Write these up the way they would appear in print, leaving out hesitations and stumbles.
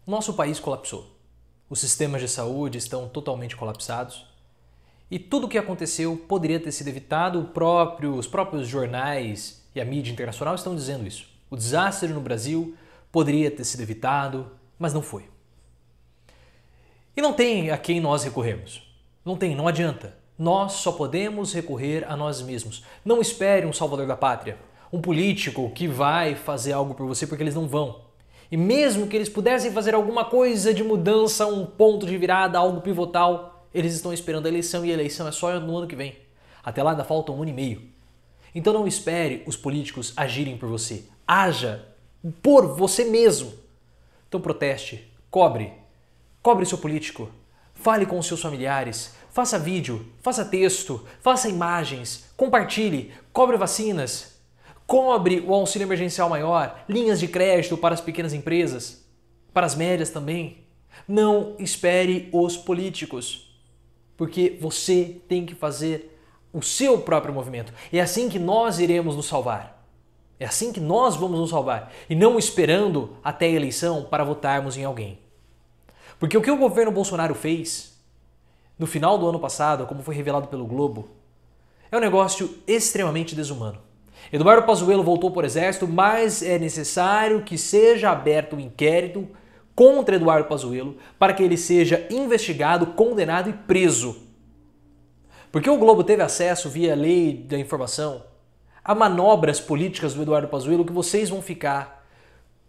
Nosso país colapsou. Os sistemas de saúde estão totalmente colapsados. E tudo o que aconteceu poderia ter sido evitado. Os próprios jornais e a mídia internacional estão dizendo isso. O desastre no Brasil poderia ter sido evitado, mas não foi. E não tem a quem nós recorrermos. Não adianta. Nós só podemos recorrer a nós mesmos. Não espere um salvador da pátria, um político que vai fazer algo por você, porque eles não vão. E mesmo que eles pudessem fazer alguma coisa de mudança, um ponto de virada, algo pivotal, eles estão esperando a eleição e a eleição é só no ano que vem. Até lá ainda falta 1 ano e meio. Então não espere os políticos agirem por você. Haja por você mesmo. Então proteste, cobre seu político, fale com os seus familiares, faça vídeo, faça texto, faça imagens, compartilhe, cobre vacinas, cobre o auxílio emergencial maior, linhas de crédito para as pequenas empresas, para as médias também. Não espere os políticos, porque você tem que fazer o seu próprio movimento. É assim que nós iremos nos salvar. É assim que nós vamos nos salvar. E não esperando até a eleição para votarmos em alguém. Porque o que o governo Bolsonaro fez no final do ano passado, como foi revelado pelo Globo, é um negócio extremamente desumano. Eduardo Pazuello voltou para o Exército, mas é necessário que seja aberto um inquérito contra Eduardo Pazuello para que ele seja investigado, condenado e preso. Porque o Globo teve acesso via lei da informação a manobras políticas do Eduardo Pazuello que vocês vão ficar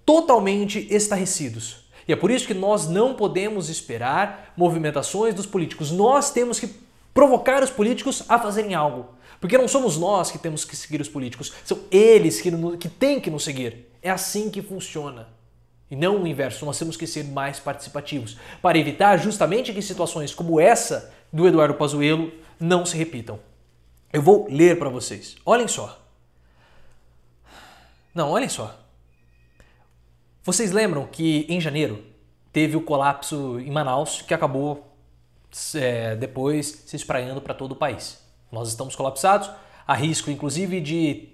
totalmente estarrecidos. E é por isso que nós não podemos esperar movimentações dos políticos. Nós temos que provocar os políticos a fazerem algo. Porque não somos nós que temos que seguir os políticos, são eles que têm que nos seguir. É assim que funciona. E não o inverso, nós temos que ser mais participativos para evitar justamente que situações como essa do Eduardo Pazuello não se repitam. Eu vou ler para vocês. Olhem só. Não, olhem só. Vocês lembram que em janeiro teve o colapso em Manaus que acabou depois se espraiando para todo o país. Nós estamos colapsados, há risco inclusive de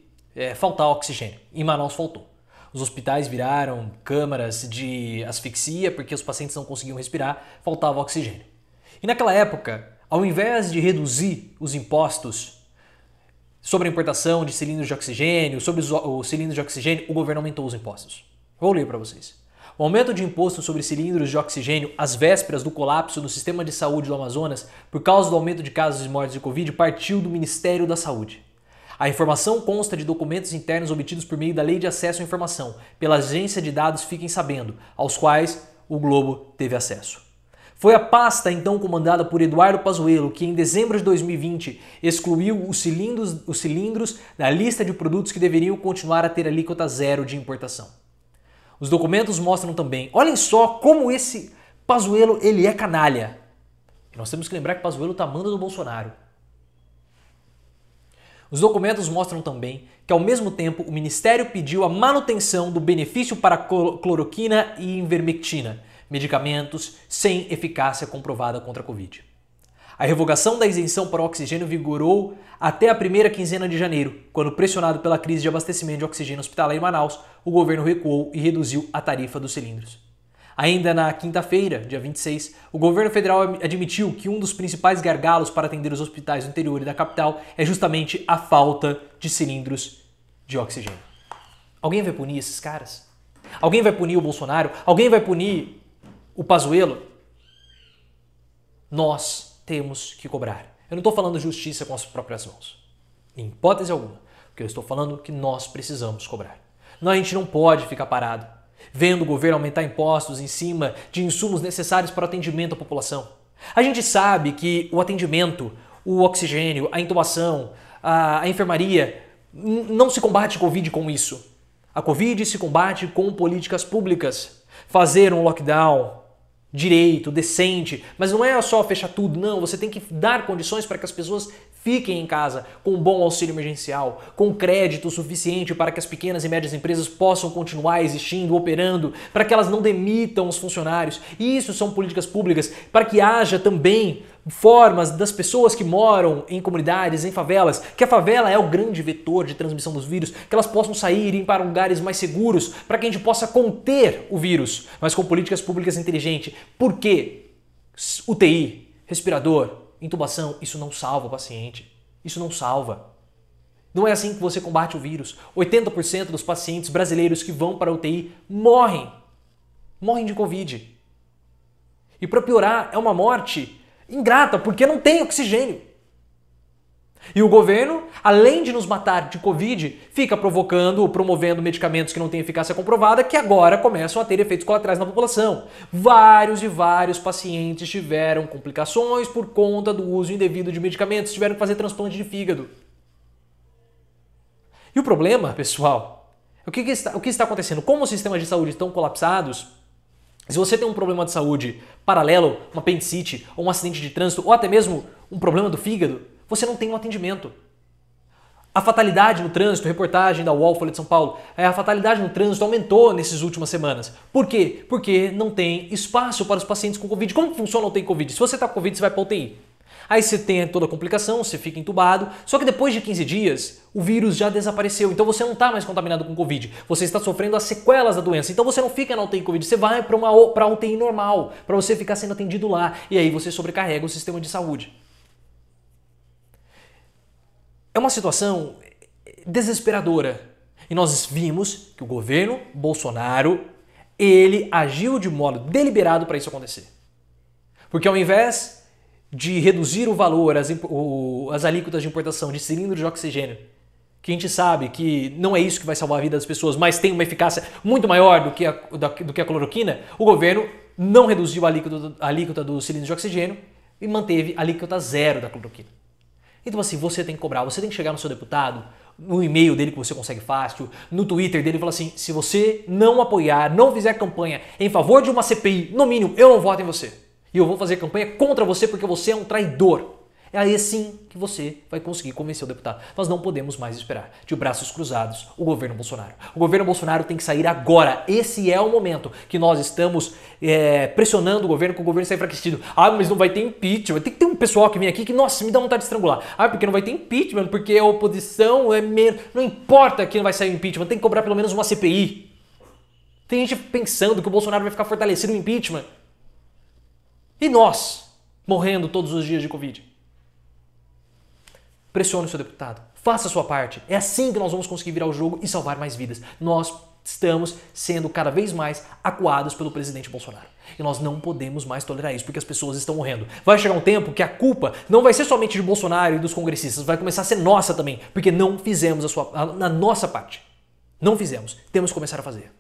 faltar oxigênio. Em Manaus faltou. Os hospitais viraram câmaras de asfixia porque os pacientes não conseguiam respirar, faltava oxigênio. E naquela época, ao invés de reduzir os impostos sobre a importação de cilindros de oxigênio, sobre os cilindros de oxigênio, o governo aumentou os impostos. Vou ler para vocês. O aumento de imposto sobre cilindros de oxigênio às vésperas do colapso do sistema de saúde do Amazonas por causa do aumento de casos e mortes de Covid partiu do Ministério da Saúde. A informação consta de documentos internos obtidos por meio da Lei de Acesso à Informação, pela Agência de Dados Fiquem Sabendo, aos quais o Globo teve acesso. Foi a pasta então comandada por Eduardo Pazuello que em dezembro de 2020 excluiu os cilindros da lista de produtos que deveriam continuar a ter alíquota zero de importação. Os documentos mostram também, olhem só como esse Pazuello ele é canalha. E nós temos que lembrar que Pazuello está a mando do Bolsonaro. Os documentos mostram também que ao mesmo tempo o Ministério pediu a manutenção do benefício para cloroquina e ivermectina, medicamentos sem eficácia comprovada contra a Covid. A revogação da isenção para o oxigênio vigorou até a primeira quinzena de janeiro, quando pressionado pela crise de abastecimento de oxigênio hospitalar em Manaus, o governo recuou e reduziu a tarifa dos cilindros. Ainda na quinta-feira, dia 26, o governo federal admitiu que um dos principais gargalos para atender os hospitais do interior e da capital é justamente a falta de cilindros de oxigênio. Alguém vai punir esses caras? Alguém vai punir o Bolsonaro? Alguém vai punir o Pazuello? Nós temos que cobrar. Eu não estou falando justiça com as próprias mãos. Em hipótese alguma. Porque eu estou falando que nós precisamos cobrar. A gente não pode ficar parado, vendo o governo aumentar impostos em cima de insumos necessários para o atendimento à população. A gente sabe que o atendimento, o oxigênio, a intubação, a enfermaria, não se combate Covid com isso. A Covid se combate com políticas públicas. Fazer um lockdown direito, decente, mas não é só fechar tudo, não. Você tem que dar condições para que as pessoas Fiquem em casa com um bom auxílio emergencial, com crédito suficiente para que as pequenas e médias empresas possam continuar existindo, operando, para que elas não demitam os funcionários. E isso são políticas públicas para que haja também formas das pessoas que moram em comunidades, em favelas, que a favela é o grande vetor de transmissão dos vírus, que elas possam sair e ir para lugares mais seguros, para que a gente possa conter o vírus, mas com políticas públicas inteligentes. Por quê? UTI, respirador, intubação, isso não salva o paciente. Isso não salva. Não é assim que você combate o vírus. 80% dos pacientes brasileiros que vão para a UTI morrem. Morrem de Covid. E para piorar, é uma morte ingrata, porque não tem oxigênio. E o governo, além de nos matar de Covid, fica promovendo medicamentos que não têm eficácia comprovada, que agora começam a ter efeitos colaterais na população. Vários e vários pacientes tiveram complicações por conta do uso indevido de medicamentos, tiveram que fazer transplante de fígado. E o problema, pessoal, o que está acontecendo? Como os sistemas de saúde estão colapsados, se você tem um problema de saúde paralelo, uma apendicite, ou um acidente de trânsito, ou até mesmo um problema do fígado, você não tem um atendimento. A fatalidade no trânsito, reportagem da UOL Folha de São Paulo, a fatalidade no trânsito aumentou nessas últimas semanas. Por quê? Porque não tem espaço para os pacientes com Covid. Como que funciona não tem Covid? Se você está com Covid, você vai para a UTI. Aí você tem toda a complicação, você fica entubado, só que depois de 15 dias, o vírus já desapareceu, então você não está mais contaminado com Covid, você está sofrendo as sequelas da doença, então você não fica na UTI Covid, você vai para a UTI normal, para você ficar sendo atendido lá, e aí você sobrecarrega o sistema de saúde. É uma situação desesperadora. E nós vimos que o governo Bolsonaro, ele agiu de modo deliberado para isso acontecer. Porque ao invés de reduzir o valor, as alíquotas de importação de cilindros de oxigênio, que a gente sabe que não é isso que vai salvar a vida das pessoas, mas tem uma eficácia muito maior do que a cloroquina, o governo não reduziu a alíquota dos cilindros de oxigênio e manteve a alíquota zero da cloroquina. Então assim, você tem que cobrar, você tem que chegar no seu deputado, no e-mail dele que você consegue fácil, no Twitter dele e falar assim, se você não apoiar, não fizer campanha em favor de uma CPI, no mínimo, eu não voto em você. E eu vou fazer campanha contra você porque você é um traidor. É aí sim que você vai conseguir convencer o deputado. Nós não podemos mais esperar, de braços cruzados, o governo Bolsonaro. O governo Bolsonaro tem que sair agora. Esse é o momento que nós estamos pressionando o governo, que o governo está enfraquecido. Ah, mas não vai ter impeachment. Tem que ter um pessoal que vem aqui que, nossa, me dá vontade de estrangular. Ah, porque não vai ter impeachment, porque a oposição é menos... Não importa que não vai sair impeachment, tem que cobrar pelo menos uma CPI. Tem gente pensando que o Bolsonaro vai ficar fortalecido no impeachment. E nós, morrendo todos os dias de Covid. Pressione o seu deputado, faça a sua parte. É assim que nós vamos conseguir virar o jogo e salvar mais vidas. Nós estamos sendo cada vez mais acuados pelo presidente Bolsonaro. E nós não podemos mais tolerar isso, porque as pessoas estão morrendo. Vai chegar um tempo que a culpa não vai ser somente de Bolsonaro e dos congressistas, vai começar a ser nossa também, porque não fizemos a nossa parte. Não fizemos. Temos que começar a fazer.